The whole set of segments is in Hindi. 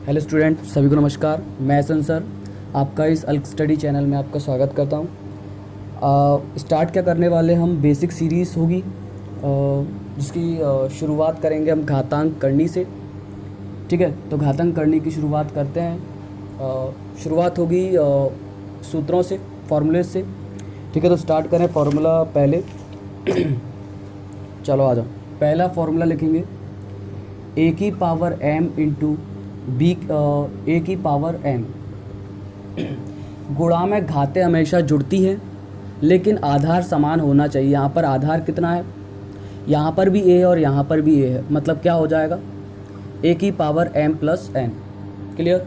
हेलो स्टूडेंट, सभी को नमस्कार। मैं एहसन सर आपका इस अल्क स्टडी चैनल में आपका स्वागत करता हूँ। स्टार्ट क्या करने वाले हम बेसिक सीरीज़ होगी, जिसकी शुरुआत करेंगे हम घातांक करनी से। ठीक है, तो घातांक करनी की शुरुआत करते हैं। शुरुआत होगी सूत्रों से, फार्मूले से। ठीक है, तो स्टार्ट करें फार्मूला पहले। चलो आ जाओ। पहला फार्मूला लिखेंगे ए की पावर m इंटू बी, ए की पावर m। गुणा में घातें हमेशा जुड़ती हैं, लेकिन आधार समान होना चाहिए। यहाँ पर आधार कितना है, यहाँ पर भी a और यहाँ पर भी a है, मतलब क्या हो जाएगा a की power m plus n। Clear.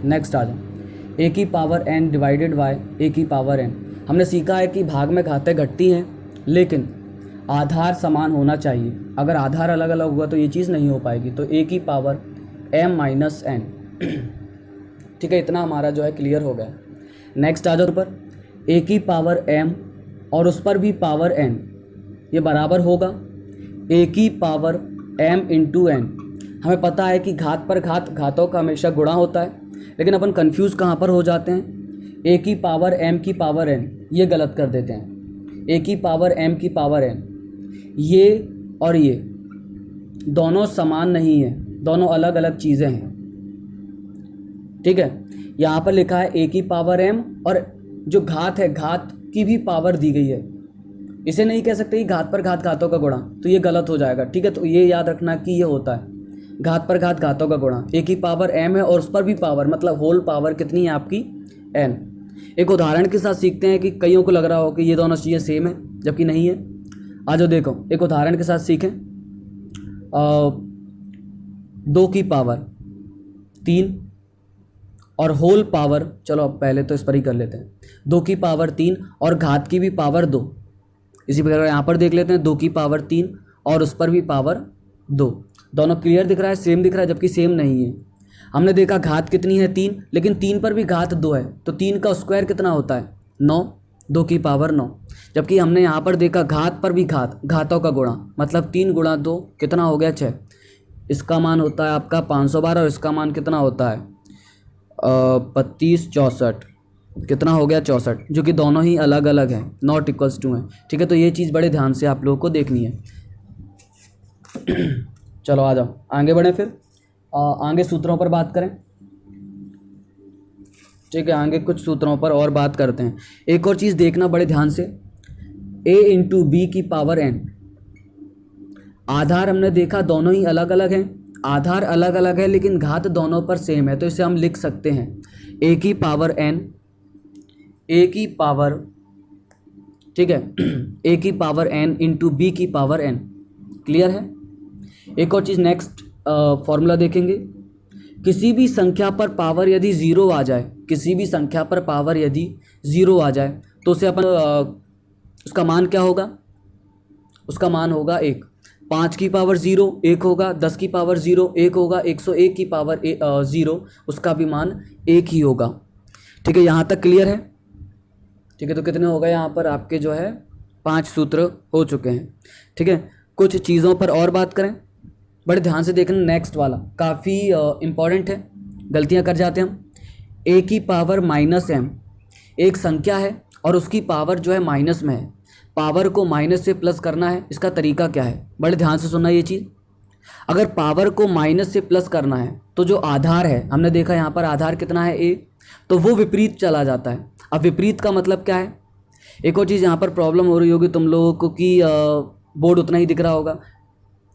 Next आ जाओ। a की power n divided by a की पावर n। हमने सीखा है कि भाग में घातें घटती हैं, लेकिन आधार समान होना चाहिए। अगर आधार अलग अलग हुआ तो ये चीज़ नहीं हो पाएगी। तो a की पावर m माइनस n। ठीक है, इतना हमारा जो है क्लियर हो गया। नेक्स्ट आ जाओ ऊपर। a की पावर m और उस पर भी पावर n, ये बराबर होगा a की पावर m इंटू n। हमें पता है कि घात पर घात घातों का हमेशा गुणा होता है, लेकिन अपन कंफ्यूज कहाँ पर हो जाते हैं। a की पावर m की पावर n, ये गलत कर देते हैं। a की पावर m की पावर n, ये और ये दोनों समान नहीं है, दोनों अलग अलग चीज़ें हैं। ठीक है, यहाँ पर लिखा है a की पावर m और जो घात है, घात की भी पावर दी गई है। इसे नहीं कह सकते कि घात पर घात घातों का गुणा, तो ये गलत हो जाएगा। ठीक है, तो ये याद रखना कि ये होता है घात पर घात घातों का गुणा। a की पावर m है और उस पर भी पावर, मतलब होल पावर कितनी है आपकी, n। एक उदाहरण के साथ सीखते हैं कि कईयों को लग रहा हो कि ये दोनों चीज़ें सेम है, जबकि नहीं है। आ जाओ देखो, एक उदाहरण के साथ सीखें। 2 की पावर 3 और होल पावर, चलो अब पहले तो इस पर ही कर लेते हैं। 2 की पावर 3 और घात की भी पावर 2। इसी प्रकार यहाँ पर देख लेते हैं 2 की पावर 3 और उस पर भी पावर 2। दोनों क्लियर दिख रहा है, सेम दिख रहा है, जबकि सेम नहीं है। हमने देखा घात कितनी है 3, लेकिन 3 पर भी घात 2 है, तो 3 का स्क्वायर कितना होता है 9, 2 की पावर 9। जबकि हमने यहाँ पर देखा घात पर भी घात घातों का गुणा, मतलब 3 गुणा 2 कितना हो गया 6। इसका मान होता है आपका 512 और इसका मान कितना होता है 32 64, कितना हो गया 64, जो कि दोनों ही अलग अलग हैं, नॉट इक्वल्स टू हैं। ठीक है, तो ये चीज़ बड़े ध्यान से आप लोगों को देखनी है। चलो आ जाओ आगे बढ़ें, फिर आगे सूत्रों पर बात करें। ठीक है, आगे कुछ सूत्रों पर और बात करते हैं। एक और चीज़ देखना बड़े ध्यान से, a इंटू बी की पावर n। आधार हमने देखा दोनों ही अलग अलग हैं, आधार अलग अलग है लेकिन घात दोनों पर सेम है, तो इसे हम लिख सकते हैं a की पावर n, a की पावर, ठीक है, a की पावर n इंटू बी की पावर n। क्लियर है। एक और चीज़ नेक्स्ट फॉर्मूला देखेंगे। किसी भी संख्या पर पावर यदि 0 आ जाए, किसी भी संख्या पर पावर यदि 0 आ जाए, तो उसे अपन उसका मान क्या होगा, उसका मान होगा 1। 5 की पावर 0 1 होगा, 10 की पावर 0 1 होगा, 101 की पावर 0, उसका भी मान 1 ही होगा। ठीक है, यहाँ तक क्लियर है। ठीक है, तो कितने हो गए यहाँ पर आपके जो है 5 सूत्र हो चुके हैं। ठीक है, कुछ चीज़ों पर और बात करें, बड़े ध्यान से देखना। नेक्स्ट वाला काफ़ी इम्पॉर्टेंट है, गलतियाँ कर जाते हैं हम। a की पावर माइनस m, एक संख्या है और उसकी पावर जो है माइनस में है, पावर को माइनस से प्लस करना है। इसका तरीका क्या है, बड़े ध्यान से सुनना ये चीज़। अगर पावर को माइनस से प्लस करना है, तो जो आधार है, हमने देखा यहाँ पर आधार कितना है a, तो वो विपरीत चला जाता है। अब विपरीत का मतलब क्या है। एक और चीज़ यहाँ पर प्रॉब्लम हो रही होगी तुम लोगों को कि बोर्ड उतना ही दिख रहा होगा,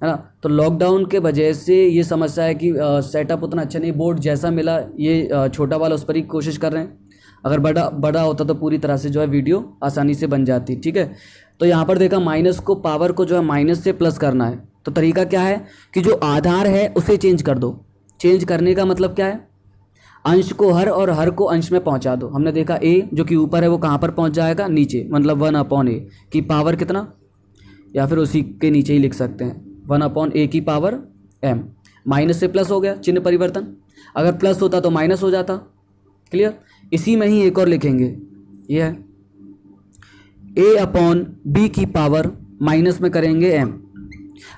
है ना। तो लॉकडाउन के वजह से ये समस्या है कि सेटअप उतना अच्छा नहीं, बोर्ड जैसा मिला ये छोटा वाला उस पर ही कोशिश कर रहे हैं। अगर बड़ा होता तो पूरी तरह से जो है वीडियो आसानी से बन जाती। ठीक है, तो यहाँ पर देखा माइनस को, पावर को जो है माइनस से प्लस करना है, तो तरीका क्या है कि जो आधार है उसे चेंज कर दो। चेंज करने का मतलब क्या है, अंश को हर और हर को अंश में पहुँचा दो। हमने देखा a जो कि ऊपर है वो कहाँ पर पहुँच जाएगा, नीचे, मतलब 1/a की पावर कितना, या फिर उसी के नीचे ही लिख सकते हैं 1/a की पावर m। माइनस से प्लस हो गया, चिन्ह परिवर्तन, अगर प्लस होता तो माइनस हो जाता। क्लियर। इसी में ही एक और लिखेंगे, ये है a/b की पावर, माइनस में करेंगे m।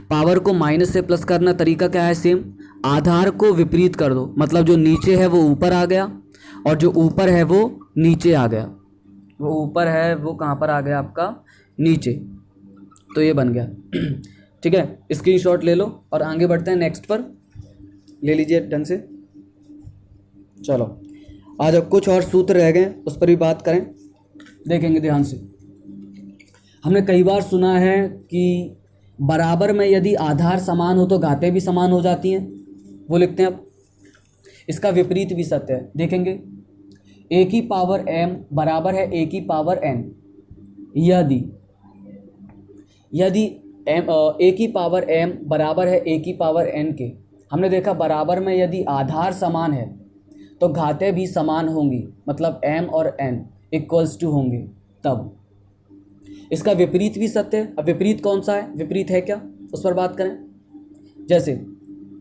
पावर को माइनस से प्लस करना तरीका क्या है, सेम। आधार को विपरीत कर दो, मतलब जो नीचे है वो ऊपर आ गया और जो ऊपर है वो नीचे आ गया। वो ऊपर है वो कहाँ पर आ गया आपका, नीचे। तो ये बन गया। ठीक है, स्क्रीनशॉट ले लो और आगे बढ़ते हैं नेक्स्ट पर। ले लीजिए ढंग से। चलो आज अब कुछ और सूत्र रह गए, उस पर भी बात करें, देखेंगे ध्यान से। हमने कई बार सुना है कि बराबर में यदि आधार समान हो तो घातें भी समान हो जाती हैं, वो लिखते हैं। अब इसका विपरीत भी सत्य है, देखेंगे। a की पावर m बराबर है a की पावर n यदि a की पावर m बराबर है a की पावर n के। हमने देखा बराबर में यदि आधार समान है तो घातें भी समान होंगी, मतलब m और n इक्वल्स टू होंगे तब। इसका विपरीत भी सत्य है। अब विपरीत कौन सा है, विपरीत है क्या, उस पर बात करें। जैसे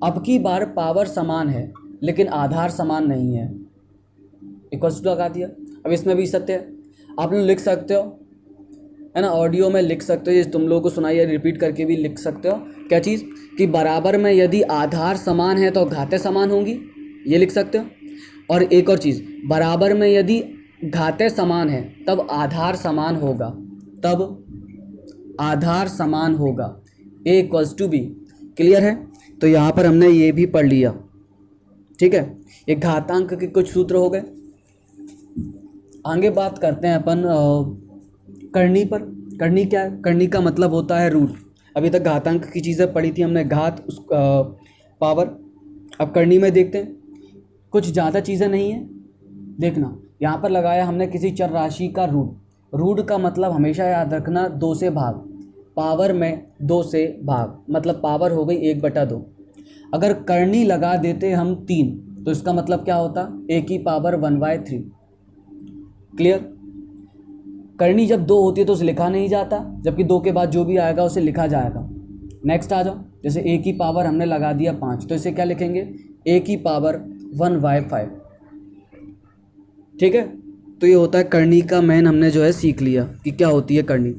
अब की बार पावर समान है लेकिन आधार समान नहीं है, इक्वल्स टू लगा दिया। अब इसमें भी सत्य है, आप लोग लिख सकते हो, है ना, ऑडियो में लिख सकते हो, ये तुम लोगों को सुनाई है, रिपीट करके भी लिख सकते हो। क्या चीज़, कि बराबर में यदि आधार समान है तो घातें समान होंगी, ये लिख सकते हो। और एक और चीज़, बराबर में यदि घातें समान है तब आधार समान होगा, तब आधार समान होगा, ए इक्वल्स टू बी। क्लियर है, तो यहाँ पर हमने ये भी पढ़ लिया। ठीक है, ये घातांक के कुछ सूत्र हो गए। आगे बात करते हैं अपन करनी पर। करनी क्या है, करनी का मतलब होता है रूट। अभी तक घातांक की चीज़ें पढ़ी थी हमने, घात, उस पावर। अब करनी में देखते हैं, कुछ ज़्यादा चीज़ें नहीं है। देखना यहाँ पर लगाया हमने किसी चर राशि का रूट। रूट का मतलब हमेशा याद रखना 2 से भाग, पावर में 2 से भाग, मतलब पावर हो गई 1/2। अगर करनी लगा देते हम 3 तो इसका मतलब क्या होता, a की पावर 1/3। क्लियर, करनी जब 2 होती है तो उसे लिखा नहीं जाता, जबकि 2 के बाद जो भी आएगा उसे लिखा जाएगा। नेक्स्ट आ जाओ, जैसे a की पावर हमने लगा दिया 5 तो इसे क्या लिखेंगे, a की पावर 1/5। ठीक है, तो ये होता है करनी का मैन। हमने जो है सीख लिया कि क्या होती है करनी।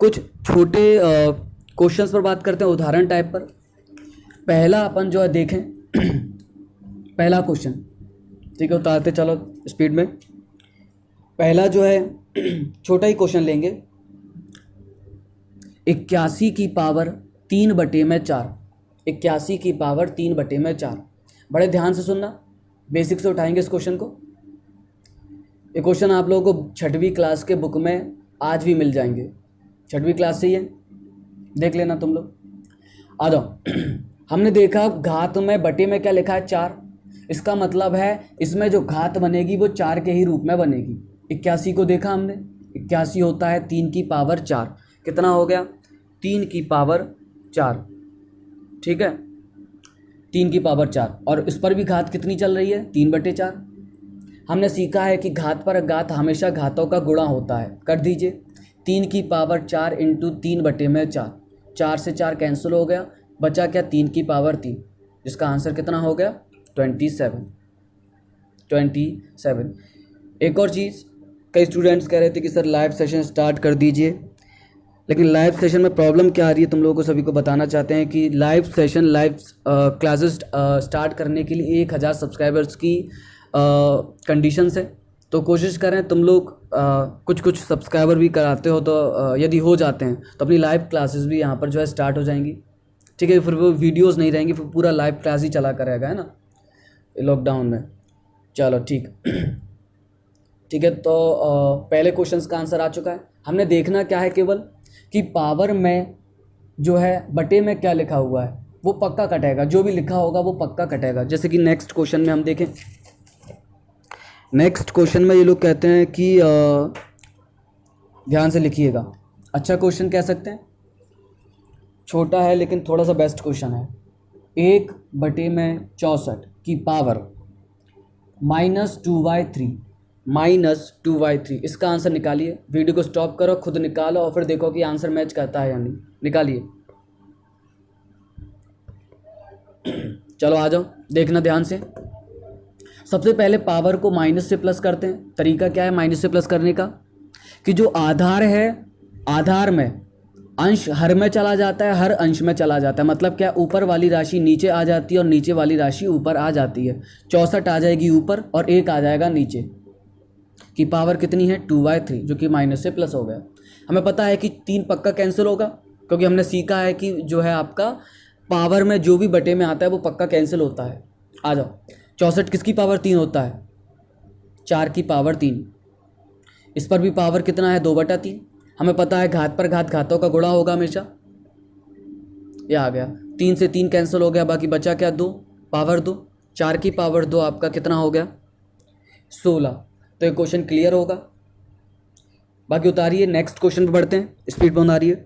कुछ छोटे क्वेश्चंस पर बात करते हैं, उदाहरण टाइप पर। पहला अपन जो है देखें, पहला क्वेश्चन, ठीक है, उतारते चलो स्पीड में। पहला जो है छोटा ही क्वेश्चन लेंगे, 81 की पावर 3/4। 81 की पावर 3/4। बड़े ध्यान से सुनना, बेसिक से उठाएंगे इस क्वेश्चन को। ये क्वेश्चन आप लोगों को 6वीं क्लास के बुक में आज भी मिल जाएंगे, 6वीं क्लास से ही है, देख लेना तुम लोग। आ जाओ। हमने देखा घात में बटे में क्या लिखा है, 4। इसका मतलब है इसमें जो घात बनेगी वो 4 के ही रूप में बनेगी। 81 को देखा हमने, 81 होता है 3 की पावर 4। कितना हो गया, 3 की पावर 4। ठीक है, 3 की पावर 4। और इस पर भी घात कितनी चल रही है, 3/4। हमने सीखा है कि घात पर घात हमेशा घातों का गुणा होता है। कर दीजिए, 3 की पावर 4 इंटू 3/4। 4 से 4 कैंसिल हो गया, बचा क्या, 3 की पावर 3, जिसका आंसर कितना हो गया, 27। एक और चीज़, कई स्टूडेंट्स कह रहे थे कि सर लाइव सेशन स्टार्ट कर दीजिए, लेकिन लाइव सेशन में प्रॉब्लम क्या आ रही है तुम लोगों को सभी को बताना चाहते हैं कि live session, live classes start करने के लिए 1000 सब्सक्राइबर्स की कंडीशंस है। तो कोशिश करें तुम लोग, कुछ सब्सक्राइबर भी कराते हो तो यदि हो जाते हैं तो अपनी लाइव क्लासेस भी यहाँ पर जो है स्टार्ट हो जाएंगी। ठीक है, फिर वो वीडियोस नहीं रहेंगी, फिर पूरा लाइव क्लास ही चला करेगा, है ना, लॉकडाउन में। चलो ठीक है, तो पहले क्वेश्चंस का आंसर आ चुका है। हमने देखना क्या है केवल कि पावर में जो है बटे में क्या लिखा हुआ है वो पक्का कटेगा, जो भी लिखा होगा वो पक्का कटेगा। जैसे कि नेक्स्ट क्वेश्चन में हम देखें, नेक्स्ट क्वेश्चन में ये लोग कहते हैं कि ध्यान से लिखिएगा, अच्छा क्वेश्चन कह सकते हैं, छोटा है लेकिन थोड़ा सा बेस्ट क्वेश्चन है। 1/64 की पावर -2/3 इसका आंसर निकालिए। वीडियो को स्टॉप करो, खुद निकालो और फिर देखो कि आंसर मैच करता है या नहीं। निकालिए, चलो आ जाओ, देखना ध्यान से। सबसे पहले पावर को माइनस से प्लस करते हैं। तरीका क्या है माइनस से प्लस करने का, कि जो आधार है, आधार में अंश हर में चला जाता है, हर अंश में चला जाता है, मतलब क्या, ऊपर वाली राशि नीचे आ जाती है और नीचे वाली राशि ऊपर आ जाती है। 64 आ जाएगी ऊपर और 1 आ जाएगा नीचे, की पावर कितनी है 2/3, जो कि माइनस से प्लस हो गया। हमें पता है कि 3 पक्का कैंसिल होगा, क्योंकि हमने सीखा है कि जो है आपका पावर में जो भी बटे में आता है वो पक्का कैंसिल होता है। आ जाओ, 64 किसकी पावर 3 होता है, 4 की पावर 3। इस पर भी पावर कितना है 2/3। हमें पता है घात पर घात घातों का गुणा होगा हमेशा। ये आ गया, 3 से 3 कैंसिल हो गया, बाकी बचा क्या 2, पावर 2, 4 की पावर 2 आपका कितना हो गया 16। तो ये क्वेश्चन क्लियर होगा। बाकी उतारिए, नेक्स्ट क्वेश्चन पे बढ़ते हैं, स्पीड पे उतारिए।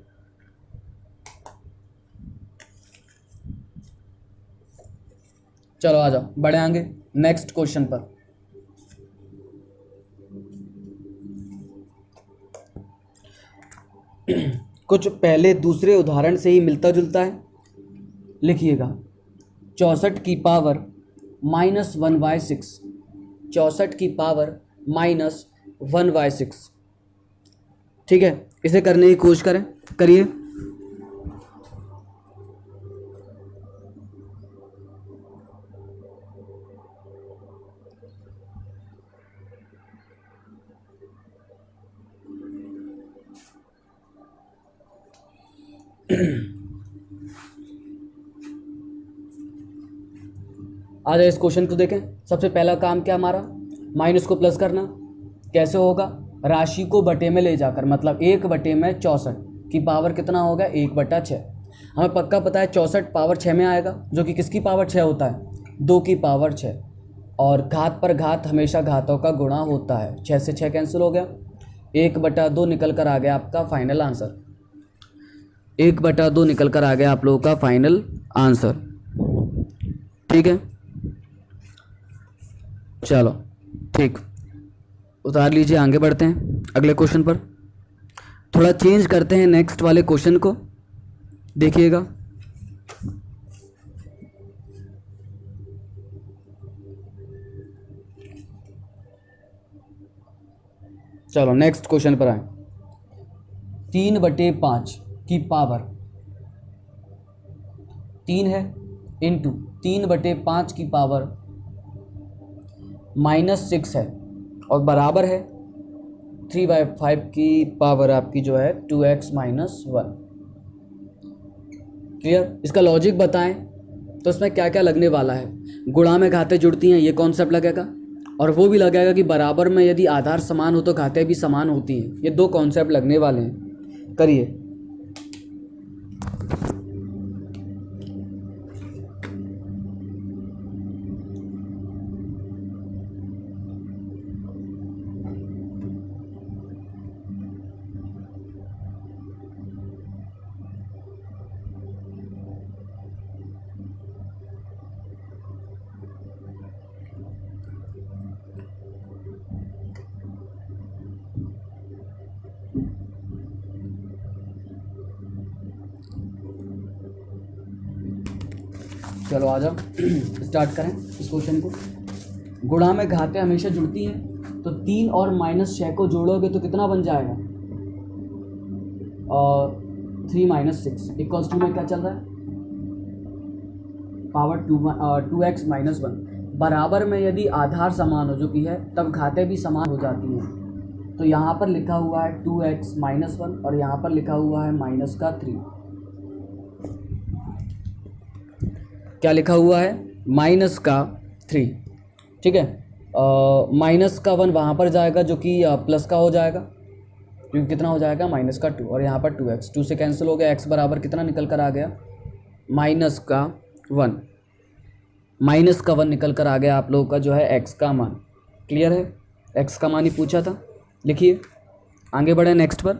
चलो आ जाओ, बढ़े आगे नेक्स्ट क्वेश्चन पर। कुछ पहले दूसरे उदाहरण से ही मिलता जुलता है, लिखिएगा। 64 की पावर -1/6, 64 की पावर -1/6। ठीक है, इसे करने की कोशिश करें, करिए। आ जाए, इस क्वेश्चन को देखें। सबसे पहला काम क्या हमारा, माइनस को प्लस करना। कैसे होगा, राशि को बटे में ले जाकर, मतलब 1/64 की पावर कितना होगा 1/6। हमें पक्का पता है 64 पावर 6 में आएगा, जो कि किसकी पावर 6 होता है 2 की पावर 6। और घात पर घात हमेशा घातों का गुणा होता है। 6 से 6 कैंसिल हो गया, 1/2 निकल कर आ गया आपका फाइनल आंसर। 1/2 निकल कर आ गया आप लोगों का फाइनल आंसर। ठीक है, चलो ठीक, उतार लीजिए, आगे बढ़ते हैं अगले क्वेश्चन पर। थोड़ा चेंज करते हैं नेक्स्ट वाले क्वेश्चन को, देखिएगा। चलो नेक्स्ट क्वेश्चन पर आए। 3/5 की पावर 3 है, इंटू 3/5 की पावर -6 है, और बराबर है 3/5 की पावर आपकी जो है 2x - 1। क्लियर, इसका लॉजिक बताएं तो इसमें क्या क्या लगने वाला है। गुणा में घातें जुड़ती हैं, ये कॉन्सेप्ट लगेगा, और वो भी लगेगा कि बराबर में यदि आधार समान हो तो घातें भी समान होती हैं। ये 2 कॉन्सेप्ट लगने वाले हैं, करिए। चलो आ जाओ, स्टार्ट करें इस क्वेश्चन को। गुणा में घातें हमेशा जुड़ती हैं, तो 3 और -6 को जोड़ोगे तो कितना बन जाएगा, और 3 - 6 इक्वल्स टू में क्या चल रहा है पावर 2x - 1। बराबर में यदि आधार समान हो, जो कि है, तब घातें भी समान हो जाती हैं। तो यहाँ पर लिखा हुआ है 2x - 1 और यहाँ पर लिखा हुआ है -3। क्या लिखा हुआ है -3। ठीक है, -1 वहाँ पर जाएगा, जो कि प्लस का हो जाएगा, क्योंकि कितना हो जाएगा -2, और यहाँ पर 2x, 2 से कैंसिल हो गया, x बराबर कितना निकल कर आ गया -1। -1 निकल कर आ गया आप लोगों का जो है x का मान। क्लियर है, x का मान ही पूछा था, लिखिए। आगे बढ़े नेक्स्ट पर।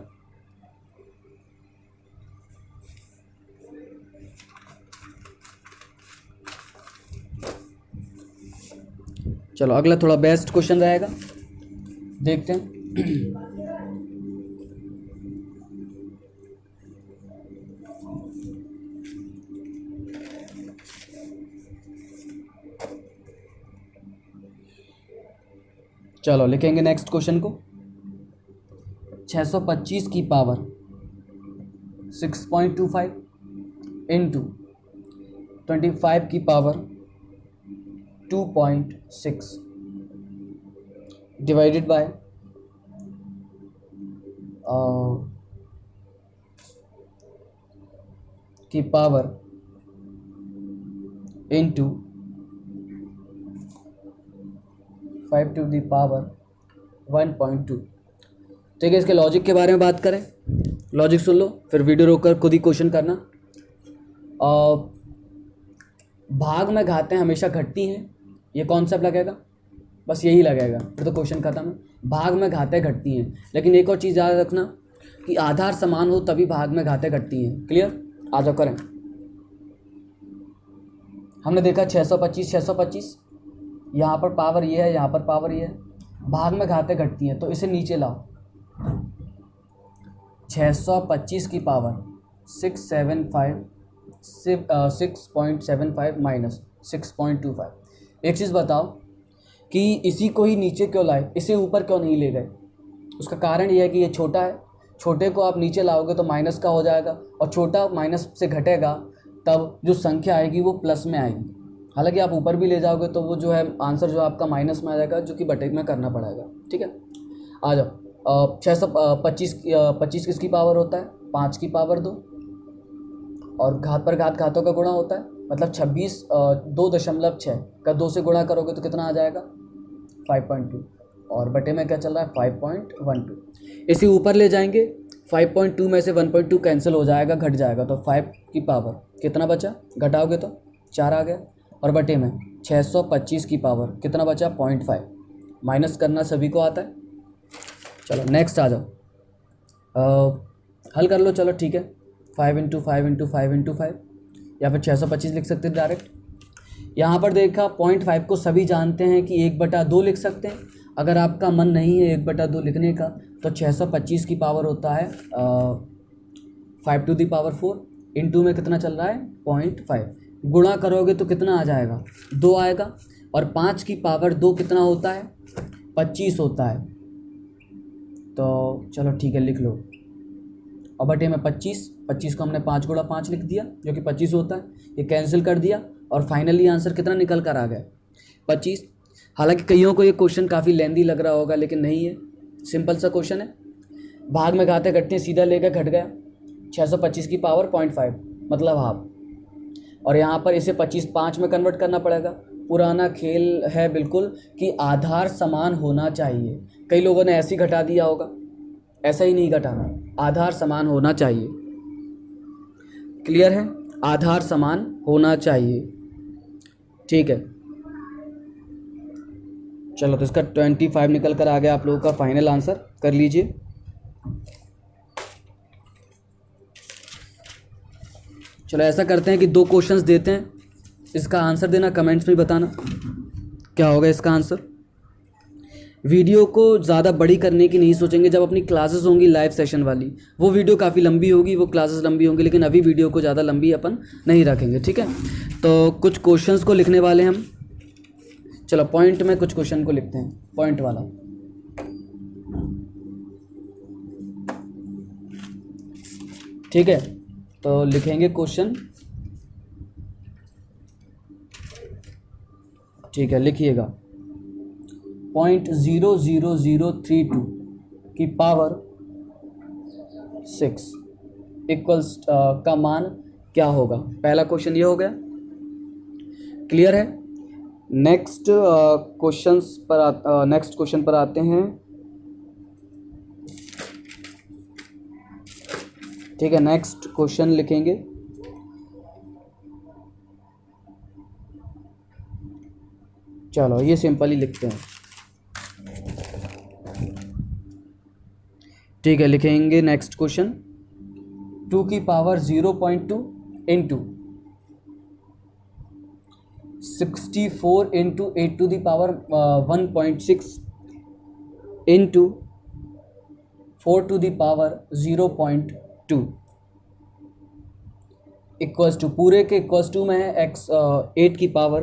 चलो अगला थोड़ा बेस्ट क्वेश्चन रहेगा, देखते हैं। चलो लिखेंगे नेक्स्ट क्वेश्चन को। 625 की पावर 6.25 इंटू 25 की पावर 2.6 डिवाइडेड बाय की power into 5 to the power 1.2। ठीक है, इसके लॉजिक के बारे में बात करें। लॉजिक सुन लो, फिर वीडियो रोककर खुद ही क्वेश्चन करना। भाग में घातें हमेशा घटती हैं, ये कॉन्सेप्ट लगेगा, बस यही लगेगा, फिर तो क्वेश्चन खत्म है। भाग में घातें घटती हैं, लेकिन एक और चीज़ याद रखना कि आधार समान हो तभी भाग में घातें घटती हैं। क्लियर? आ जाओ करें। हमने देखा 625, यहाँ पर पावर ये है, यहाँ पर पावर ये है, भाग में घातें घटती हैं, तो इसे नीचे लाओ। 625 की पावर 6.75 माइनस 6.25। एक चीज़ बताओ कि इसी को ही नीचे क्यों लाए, इसे ऊपर क्यों नहीं ले गए? उसका कारण यह है कि ये छोटा है, छोटे को आप नीचे लाओगे तो माइनस का हो जाएगा, और छोटा माइनस से घटेगा तब जो संख्या आएगी वो प्लस में आएगी। हालांकि आप ऊपर भी ले जाओगे तो वो जो है आंसर जो आपका माइनस में आ जाएगा, जो कि बटे में करना पड़ेगा। ठीक है, आ जाओ। 625 किसकी पावर होता है? 5 की पावर 2, और घात पर घात घातों का गुणा होता है, मतलब 26 2.6 का 2 से गुणा करोगे तो कितना आ जाएगा? 5.2, और बटे में क्या चल रहा है? 5.12। इसे ऊपर ले जाएंगे, 5.2 में से 1.2 कैंसिल हो जाएगा, घट जाएगा, तो 5 की पावर कितना बचा? घटाओगे तो 4 आ गया, और बटे में 625 की पावर कितना बचा? 0.5। माइनस करना सभी को आता है। चलो नेक्स्ट आ जाओ, हल कर लो। चलो ठीक है, 5 इंटू 5 इंटू 5 इंटू 5, या फिर 625 लिख सकते हैं डायरेक्ट। यहाँ पर देखा 0.5 को सभी जानते हैं कि 1/2 लिख सकते हैं। अगर आपका मन नहीं है 1/2 लिखने का तो 625 की पावर होता है 5 टू दी पावर 4, इंटू में कितना चल रहा है? 0.5। गुणा करोगे तो कितना आ जाएगा? 2 आएगा, और 5 की पावर 2 कितना होता है? 25 होता है। तो चलो ठीक है, लिख लो। और बटे में 25 को हमने 5 गुणा 5 लिख दिया, जो कि 25 होता है। ये कैंसिल कर दिया, और फाइनली आंसर कितना निकल कर आ गया? 25। हालांकि कईयों को ये क्वेश्चन काफ़ी लेंदी लग रहा होगा, लेकिन नहीं है, सिंपल सा क्वेश्चन है। भाग में घाते घटते हैं, सीधा लेकर घट गया। 625 की पावर 0.5 मतलब हाफ, और यहाँ पर इसे 5 में कन्वर्ट करना पड़ेगा। पुराना खेल है बिल्कुल कि आधार समान होना चाहिए। कई लोगों ने ऐसे ही घटा दिया होगा, ऐसा ही नहीं घटाना, आधार समान होना चाहिए। क्लियर है? आधार समान होना चाहिए। ठीक है, चलो तो इसका 25 निकल कर आ गया आप लोगों का फाइनल आंसर। कर लीजिए। चलो ऐसा करते हैं कि 2 क्वेश्चंस देते हैं, इसका आंसर देना, कमेंट्स में बताना क्या होगा इसका आंसर। वीडियो को ज़्यादा बड़ी करने की नहीं सोचेंगे। जब अपनी क्लासेस होंगी लाइव सेशन वाली, वो वीडियो काफ़ी लंबी होगी, वो क्लासेस लंबी होंगी, लेकिन अभी वीडियो को ज़्यादा लंबी अपन नहीं रखेंगे। ठीक है, तो कुछ क्वेश्चंस को लिखने वाले हम। चलो पॉइंट में कुछ क्वेश्चन को लिखते हैं, पॉइंट वाला। ठीक है, तो लिखेंगे क्वेश्चन। ठीक है, लिखिएगा 0.00032 की पावर 6 इक्वल्स का मान क्या होगा? पहला क्वेश्चन ये हो गया। क्लियर है? नेक्स्ट क्वेश्चन पर आते हैं। ठीक है, नेक्स्ट क्वेश्चन लिखेंगे। चलो ये सिंपल ही लिखते हैं। ठीक है, लिखेंगे नेक्स्ट क्वेश्चन। 2 की power 0.2 into 64 into 8 to the power 1.6 into 4 to the power 0.2 equals to, पूरे के इक्वल्स टू में है x 8 की पावर,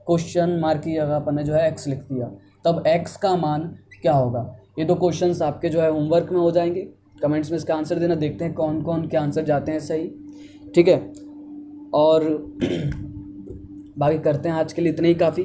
क्वेश्चन मार्क की जगह अपन ने जो है x लिख दिया, तब x का मान क्या होगा? ये 2 क्वेश्चंस आपके जो है होमवर्क में हो जाएंगे। कमेंट्स में इसका आंसर देना, देखते हैं कौन कौन के आंसर जाते हैं सही। ठीक है, और बाकी करते हैं आज के लिए इतने ही काफ़ी।